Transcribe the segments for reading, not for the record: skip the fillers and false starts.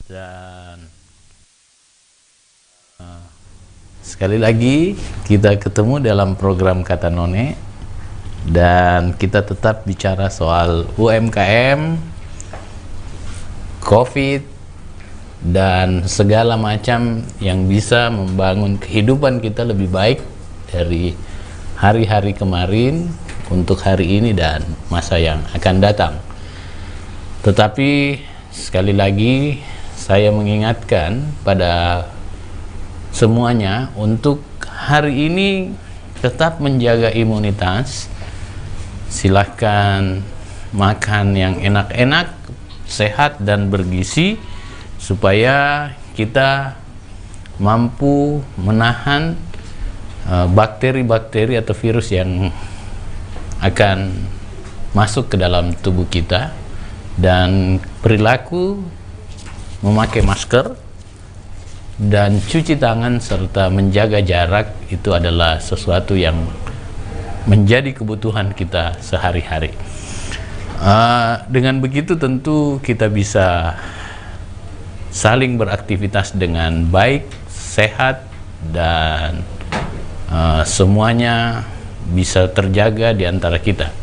Dan sekali lagi kita ketemu dalam program Kata None, dan kita tetap bicara soal UMKM, COVID, dan segala macam yang bisa membangun kehidupan kita lebih baik dari hari-hari kemarin untuk hari ini dan masa yang akan datang. Tetapi sekali lagi saya mengingatkan pada semuanya untuk hari ini tetap menjaga imunitas. Silahkan makan yang enak-enak, sehat dan bergizi, supaya kita mampu menahan bakteri-bakteri atau virus yang akan masuk ke dalam tubuh kita. Dan perilaku memakai masker dan cuci tangan serta menjaga jarak itu adalah sesuatu yang menjadi kebutuhan kita sehari-hari. Dengan begitu tentu kita bisa saling beraktivitas dengan baik, sehat, dan semuanya bisa terjaga di antara kita.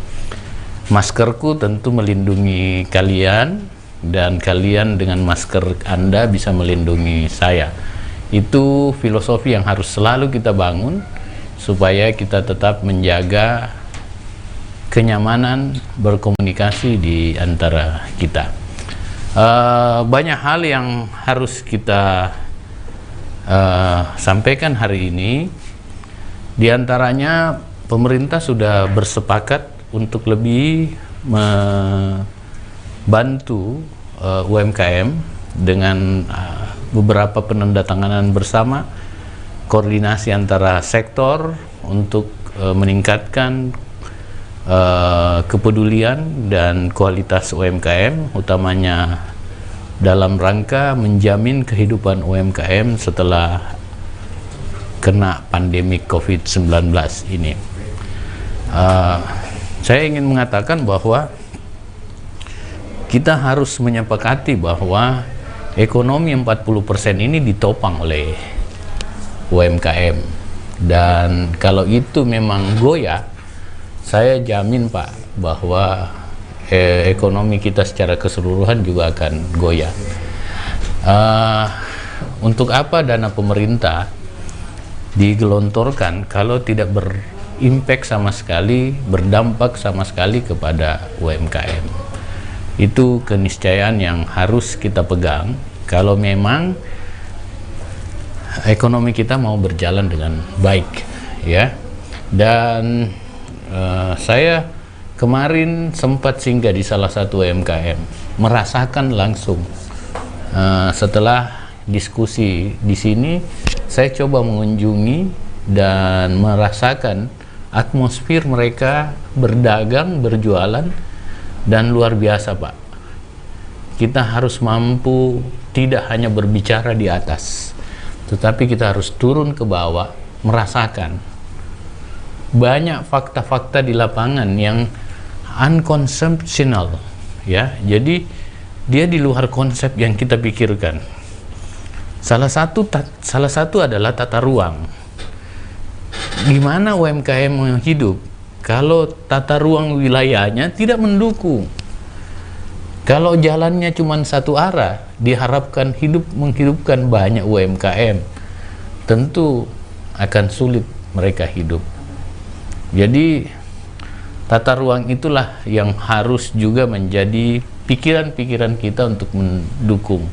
Maskerku tentu melindungi kalian, dan kalian dengan masker Anda bisa melindungi saya. Itu filosofi yang harus selalu kita bangun supaya kita tetap menjaga kenyamanan berkomunikasi di antara kita. Banyak hal yang harus kita sampaikan hari ini. Di antaranya pemerintah sudah bersepakat untuk lebih membantu UMKM dengan beberapa penandatanganan bersama, koordinasi antara sektor untuk meningkatkan kepedulian dan kualitas UMKM, utamanya dalam rangka menjamin kehidupan UMKM setelah kena pandemi COVID-19 ini. Saya ingin mengatakan bahwa kita harus menyepakati bahwa ekonomi 40% ini ditopang oleh UMKM, dan kalau itu memang goyah, saya jamin Pak bahwa ekonomi kita secara keseluruhan juga akan goyah. Untuk apa dana pemerintah digelontorkan kalau tidak berimpact sama sekali, berdampak sama sekali kepada UMKM? Itu keniscayaan yang harus kita pegang kalau memang ekonomi kita mau berjalan dengan baik, ya. Dan saya kemarin sempat singgah di salah satu UMKM, merasakan langsung. Setelah diskusi di sini, saya coba mengunjungi dan merasakan atmosfer mereka berdagang, berjualan, dan luar biasa Pak. Kita harus mampu tidak hanya berbicara di atas, tetapi kita harus turun ke bawah, merasakan. Banyak fakta-fakta di lapangan yang unconceptional, ya. Jadi dia di luar konsep yang kita pikirkan. Salah satu adalah tata ruang. Gimana UMKM hidup kalau tata ruang wilayahnya tidak mendukung? Kalau jalannya cuma satu arah, diharapkan menghidupkan banyak UMKM, tentu akan sulit mereka hidup. Jadi tata ruang itulah yang harus juga menjadi pikiran-pikiran kita untuk mendukung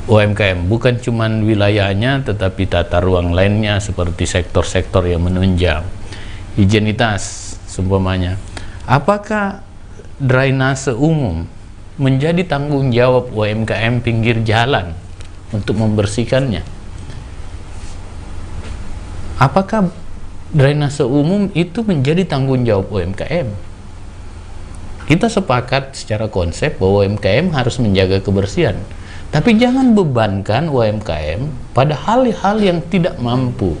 UMKM, bukan cuma wilayahnya tetapi tata ruang lainnya seperti sektor-sektor yang menunjang. Higienitas seumpamanya. Apakah drainase umum menjadi tanggung jawab UMKM pinggir jalan untuk membersihkannya? Apakah drainase umum itu menjadi tanggung jawab UMKM? Kita sepakat secara konsep bahwa UMKM harus menjaga kebersihan. Tapi jangan bebankan UMKM pada hal-hal yang tidak mampu,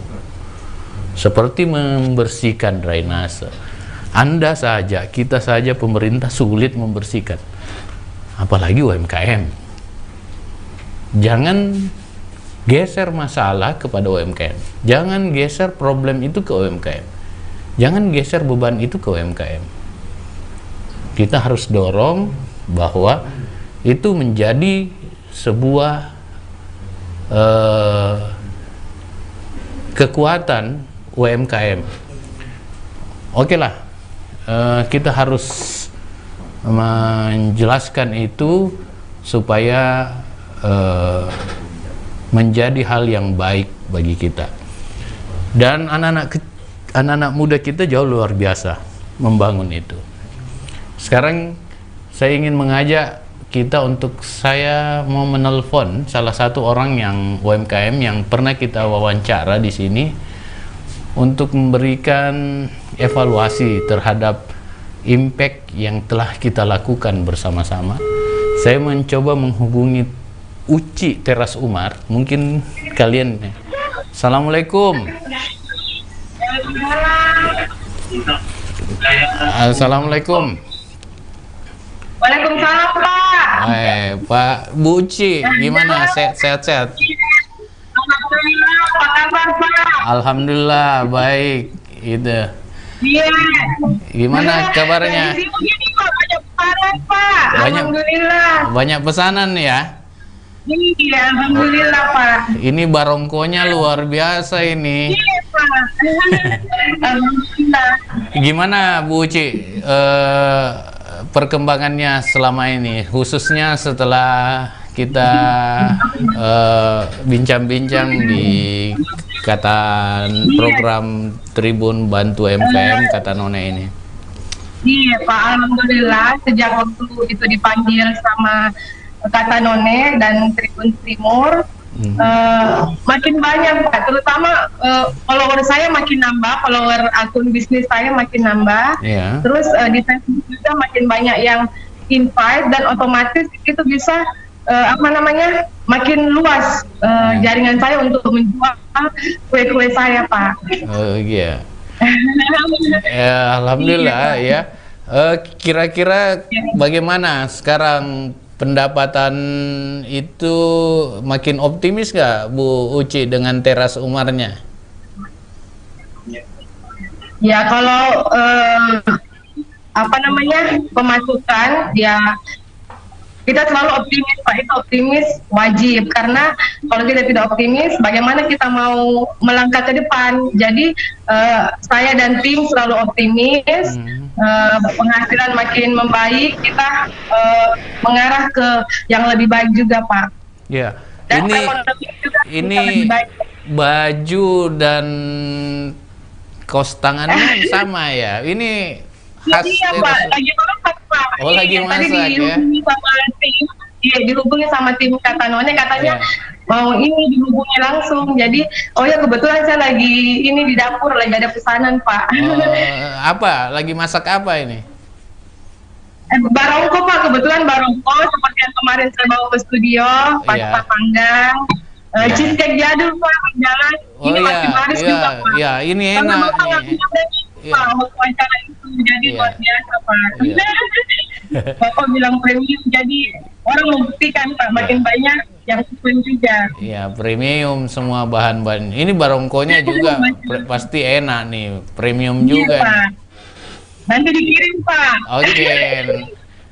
seperti membersihkan drainase. Anda saja, kita saja, pemerintah sulit membersihkan. apalagi UMKM. Jangan geser masalah kepada UMKM. Jangan geser problem itu ke UMKM. Jangan geser beban itu ke UMKM. Kita harus dorong bahwa itu menjadi sebuah kekuatan UMKM. Oke lah, kita harus menjelaskan itu supaya menjadi hal yang baik bagi kita. Dan anak-anak muda kita jauh luar biasa membangun itu. Sekarang saya ingin mengajak kita untuk, saya mau menelpon salah satu orang yang UMKM yang pernah kita wawancara di sini untuk memberikan evaluasi terhadap impact yang telah kita lakukan bersama-sama. Saya mencoba menghubungi Uci Teras Umar, mungkin kalian. Assalamualaikum. Assalamualaikum. Waalaikumsalam, Pak. Pak, Bu Uci, gimana? Sehat-sehat? Alhamdulillah, apa kabar, Pak? Alhamdulillah, baik. Itu. Iya. Gimana kabarnya? Dari sini begini, Pak, banyak pesanan, Pak. Banyak. Alhamdulillah. Banyak pesanan ya? Iya, alhamdulillah, Pak. Ini barongkonya luar biasa ini. Iya, Pak. Alhamdulillah. Gimana Bu Uci perkembangannya selama ini, khususnya setelah kita bincang-bincang di program Tribun Bantu UMKM Kata None ini? Iya, Pak. Alhamdulillah, sejak waktu itu dipanggil sama Kata None dan Tribun Timur, makin banyak, Pak. Terutama follower saya makin nambah, follower akun bisnis saya makin nambah. Yeah. Terus di Facebook juga makin banyak yang invite, dan otomatis itu bisa makin luas jaringan saya untuk menjual kue-kue saya, Pak. Oh iya. Alhamdulillah ya. Kira-kira bagaimana sekarang pendapatan itu, makin optimis nggak Bu Uci dengan Teras Umarnya? Ya kalau pemasukan ya kita selalu optimis, Pak. Itu optimis wajib, karena kalau kita tidak optimis, bagaimana kita mau melangkah ke depan? Jadi saya dan tim selalu optimis. Penghasilan makin membaik, kita mengarah ke yang lebih baik juga, Pak. Ya, Dan ini baju dan kaos tangannya sama ya. Ini khas. Iya, Pak. Lagi masak, Pak. Oh, lagi masak ya. Dihubungi sama tim Kata None, katanya mau ini dihubungi langsung. Jadi, oh ya, kebetulan saya lagi ini di dapur, lagi ada pesanan, Pak. Apa? Lagi masak apa ini? Barongko, Pak. Kebetulan barongko seperti yang kemarin saya bawa ke studio, pasta panggang, cheesecake jadul, Pak, jalan. Ini masih baris juga, Pak. Iya, ini enak. Pak, wawancara itu jadi luar biasa, Pak. Bapak bilang premium, jadi orang membuktikan, Pak, makin banyak yang pun juga. Iya, premium semua bahan-bahan. Ini barongkonya juga pasti enak nih, premium juga. Pak. Nanti dikirim, Pak. Oke.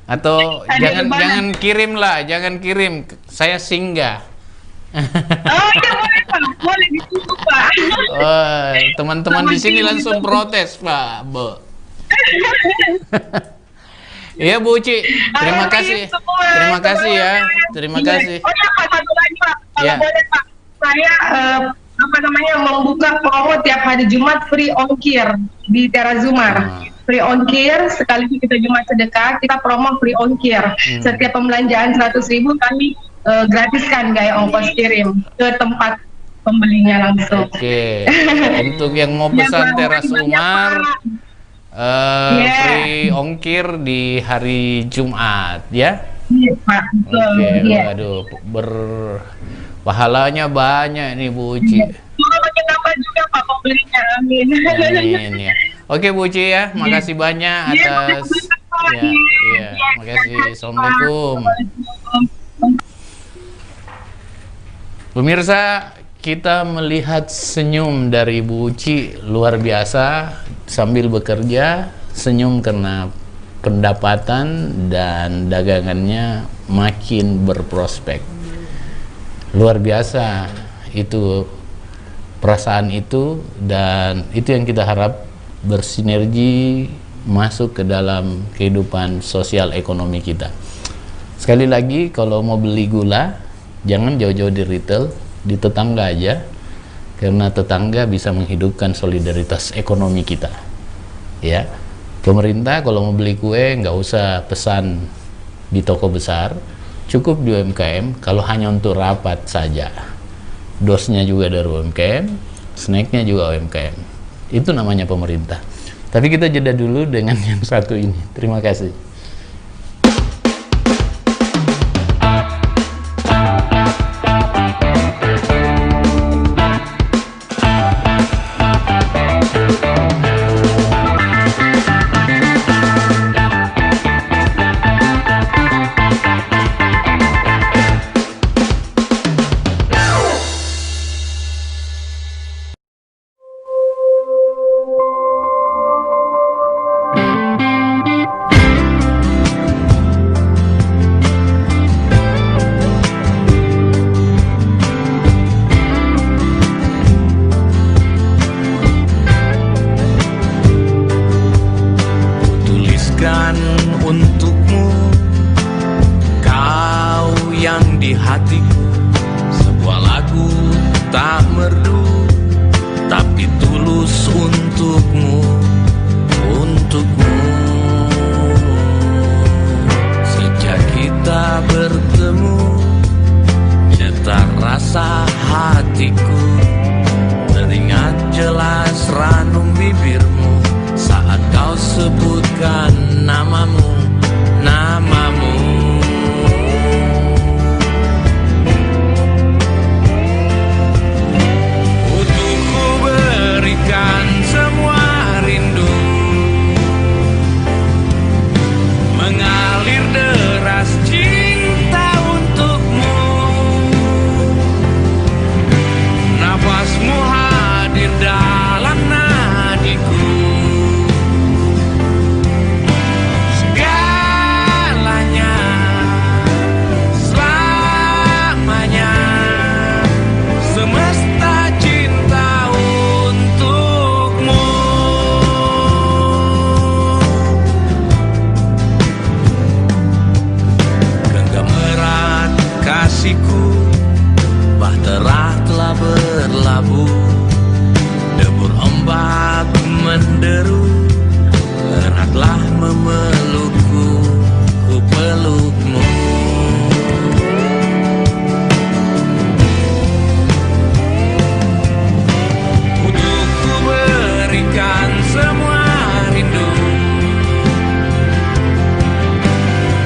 Atau jangan kirim lah, jangan kirim. Saya singgah. Oh iya, boleh, Pak. Boleh ditunggu, Pak. Oh, teman-teman di sini langsung protes, Pak, Bu. Iya, Bu Uci. Terima kasih. Terima kasih ya. Terima kasih. Oh ya, Pak, satu lagi, Pak. Kalau boleh, Pak. Saya membuka promo tiap hari Jumat free ongkir di Teras Umar. Free ongkir, sekaligus kita Jumat sedekah, kita promo free ongkir. Setiap pembelanjaan 100.000 kami gratiskan gaya ongkos kirim ke tempat pembelinya langsung. Oke. Untuk yang mau pesan Teras Umar, free ongkir di hari Jumat ya. Iya, Pak. Oke, Iya. waduh, pahalanya banyak nih Bu Uci. Semoga makin nambah juga, Pak, pembelinya. Amin. Amin ya. Oke Bu Uci ya, makasih banyak atas ya. Terima kasih. Assalamualaikum. Pemirsa, kita melihat senyum dari Bu Uci luar biasa sambil bekerja, senyum karena pendapatan dan dagangannya makin berprospek. Luar biasa itu perasaan itu, dan itu yang kita harap bersinergi masuk ke dalam kehidupan sosial ekonomi kita. Sekali lagi, kalau mau beli gula jangan jauh-jauh di retail, di tetangga aja, karena tetangga bisa menghidupkan solidaritas ekonomi kita. Ya, pemerintah kalau mau beli kue nggak usah pesan di toko besar, cukup di UMKM. Kalau hanya untuk rapat saja, dosnya juga dari UMKM, snacknya juga UMKM. Itu namanya pemerintah. Tapi kita jeda dulu dengan yang satu ini. Terima kasih. Untukmu, kau yang di hatiku, sebuah lagu tak merdu, tapi tulus untukmu, untukmu. Sejak kita bertemu, nyetar rasa hatiku, teringat jelas ranum bibirmu saat kau sebutkan namamu, namamu. Untuk ku berikan semua rindu, mengalir deras cinta untukmu. Nafasmu hadir dalam nadiku, semesta cinta untukmu. Genggam erat kasihku, bahtera telah berlabuh, debur ombak menderu, eratlah memelukku, ku pelukmu. Semua rindu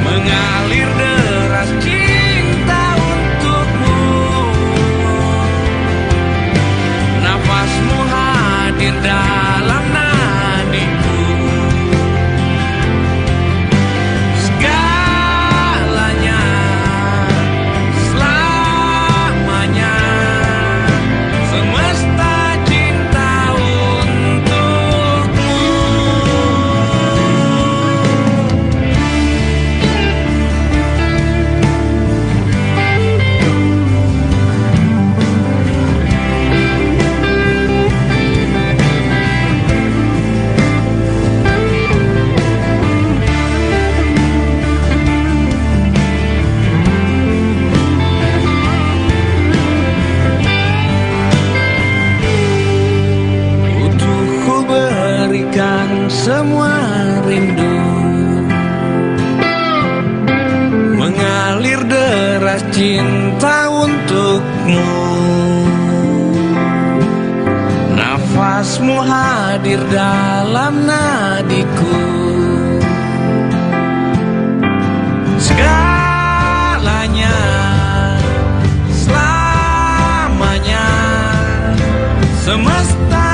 mengalir deras cinta untukmu. Nafasmu hadir dalam nadiku, segalanya selamanya, semesta cinta semua rindu mengalir deras cinta untukmu. Nafasmu hadir dalam nadiku, segalanya selamanya, semesta